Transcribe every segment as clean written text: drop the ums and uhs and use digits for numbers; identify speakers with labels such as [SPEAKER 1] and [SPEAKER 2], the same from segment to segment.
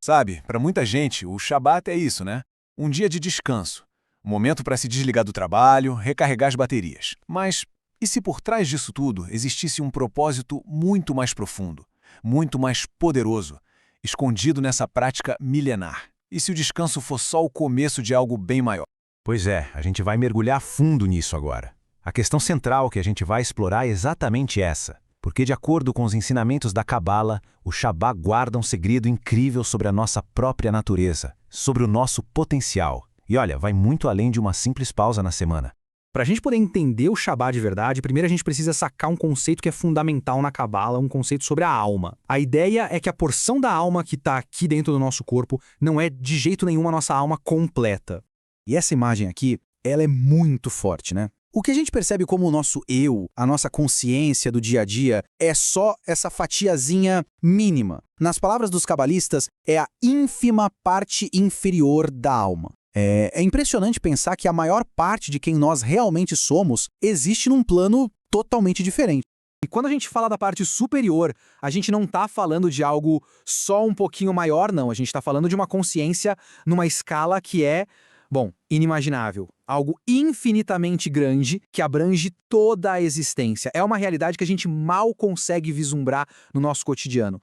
[SPEAKER 1] Sabe, para muita gente, o Shabat é isso, né? Um dia de descanso. Um momento para se desligar do trabalho, recarregar as baterias. Mas e se por trás disso tudo existisse um propósito muito mais profundo, muito mais poderoso, escondido nessa prática milenar? E se o descanso for só o começo de algo bem maior?
[SPEAKER 2] Pois é, a gente vai mergulhar fundo nisso agora. A questão central que a gente vai explorar é exatamente essa. Porque, de acordo com os ensinamentos da Cabala, o Shabat guarda um segredo incrível sobre a nossa própria natureza, sobre o nosso potencial. E olha, vai muito além de uma simples pausa na semana.
[SPEAKER 3] Para a gente poder entender o Shabat de verdade, primeiro a gente precisa sacar um conceito que é fundamental na Cabala, um conceito sobre a alma. A ideia é que a porção da alma que está aqui dentro do nosso corpo não é de jeito nenhum a nossa alma completa. E essa imagem aqui, ela é muito forte, né? O que a gente percebe como o nosso eu, a nossa consciência do dia a dia, é só essa fatiazinha mínima. Nas palavras dos cabalistas, é a ínfima parte inferior da alma. É impressionante pensar que a maior parte de quem nós realmente somos existe num plano totalmente diferente. E quando a gente fala da parte superior, a gente não está falando de algo só um pouquinho maior, não. A gente está falando de uma consciência numa escala que é, bom, inimaginável. Algo infinitamente grande que abrange toda a existência. É uma realidade que a gente mal consegue vislumbrar no nosso cotidiano.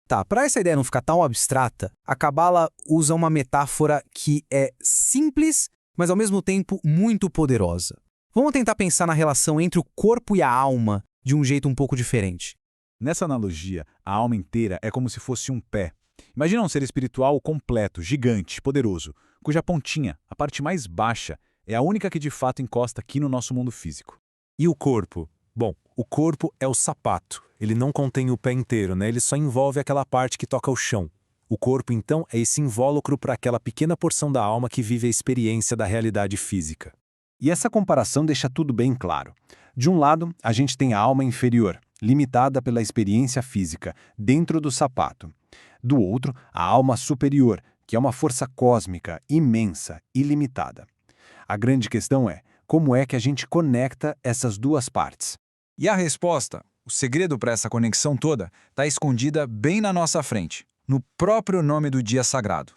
[SPEAKER 3] Tá, para essa ideia não ficar tão abstrata, a Cabala usa uma metáfora que é simples, mas ao mesmo tempo muito poderosa. Vamos tentar pensar na relação entre o corpo e a alma de um jeito um pouco diferente.
[SPEAKER 4] Nessa analogia, a alma inteira é como se fosse um pé. Imagina um ser espiritual completo, gigante, poderoso, cuja pontinha, a parte mais baixa, é a única que de fato encosta aqui no nosso mundo físico.
[SPEAKER 5] E o corpo? Bom, o corpo é o sapato. Ele não contém o pé inteiro, né? Ele só envolve aquela parte que toca o chão. O corpo, então, é esse invólucro para aquela pequena porção da alma que vive a experiência da realidade física.
[SPEAKER 4] E essa comparação deixa tudo bem claro. De um lado, a gente tem a alma inferior, limitada pela experiência física, dentro do sapato. Do outro, a alma superior, que é uma força cósmica, imensa, ilimitada. A grande questão é, como é que a gente conecta essas duas partes?
[SPEAKER 1] E a resposta, o segredo para essa conexão toda, está escondida bem na nossa frente, no próprio nome do dia sagrado.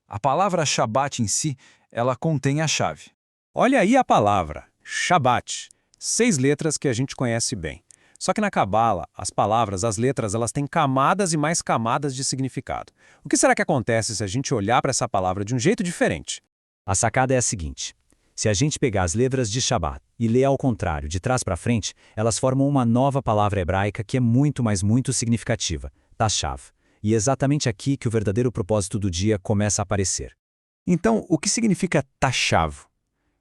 [SPEAKER 1] A palavra Shabat em si, ela contém a chave.
[SPEAKER 2] Olha aí a palavra, Shabat. 6 letras que a gente conhece bem. Só que na Cabala, as palavras, as letras, elas têm camadas e mais camadas de significado. O que será que acontece se a gente olhar para essa palavra de um jeito diferente? A sacada é a seguinte. Se a gente pegar as letras de Shabat e ler ao contrário, de trás para frente, elas formam uma nova palavra hebraica que é muito, mas muito significativa, Tashav. E é exatamente aqui que o verdadeiro propósito do dia começa a aparecer.
[SPEAKER 4] Então, o que significa Tashav?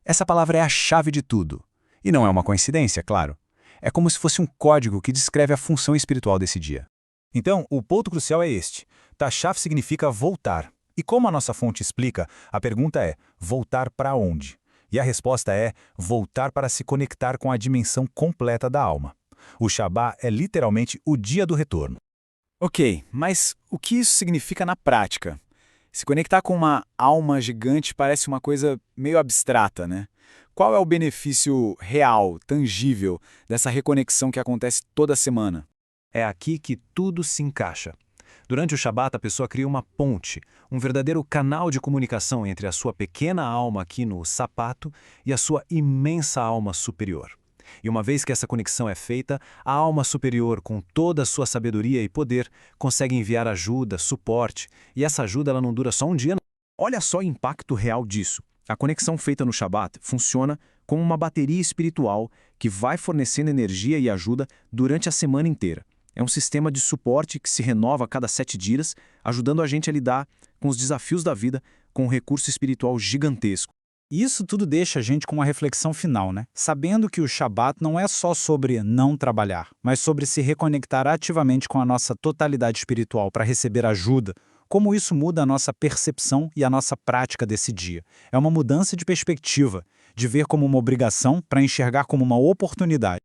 [SPEAKER 4] Essa palavra é a chave de tudo. E não é uma coincidência, claro. É como se fosse um código que descreve a função espiritual desse dia.
[SPEAKER 5] Então, o ponto crucial é este. Tashav significa voltar. E como a nossa fonte explica, a pergunta é, voltar para onde? E a resposta é voltar para se conectar com a dimensão completa da alma. O Shabat é literalmente o dia do retorno.
[SPEAKER 4] Ok, mas o que isso significa na prática? Se conectar com uma alma gigante parece uma coisa meio abstrata, né? Qual é o benefício real, tangível, dessa reconexão que acontece toda semana?
[SPEAKER 2] É aqui que tudo se encaixa. Durante o Shabat, a pessoa cria uma ponte, um verdadeiro canal de comunicação entre a sua pequena alma aqui no sapato e a sua imensa alma superior. E uma vez que essa conexão é feita, a alma superior, com toda a sua sabedoria e poder, consegue enviar ajuda, suporte, e essa ajuda ela não dura só um dia. Olha só o impacto real disso. A conexão feita no Shabat funciona como uma bateria espiritual que vai fornecendo energia e ajuda durante a semana inteira. É um sistema de suporte que se renova a cada 7 dias, ajudando a gente a lidar com os desafios da vida com um recurso espiritual gigantesco.
[SPEAKER 6] E isso tudo deixa a gente com uma reflexão final, né? Sabendo que o Shabat não é só sobre não trabalhar, mas sobre se reconectar ativamente com a nossa totalidade espiritual para receber ajuda. Como isso muda a nossa percepção e a nossa prática desse dia. É uma mudança de perspectiva, de ver como uma obrigação para enxergar como uma oportunidade.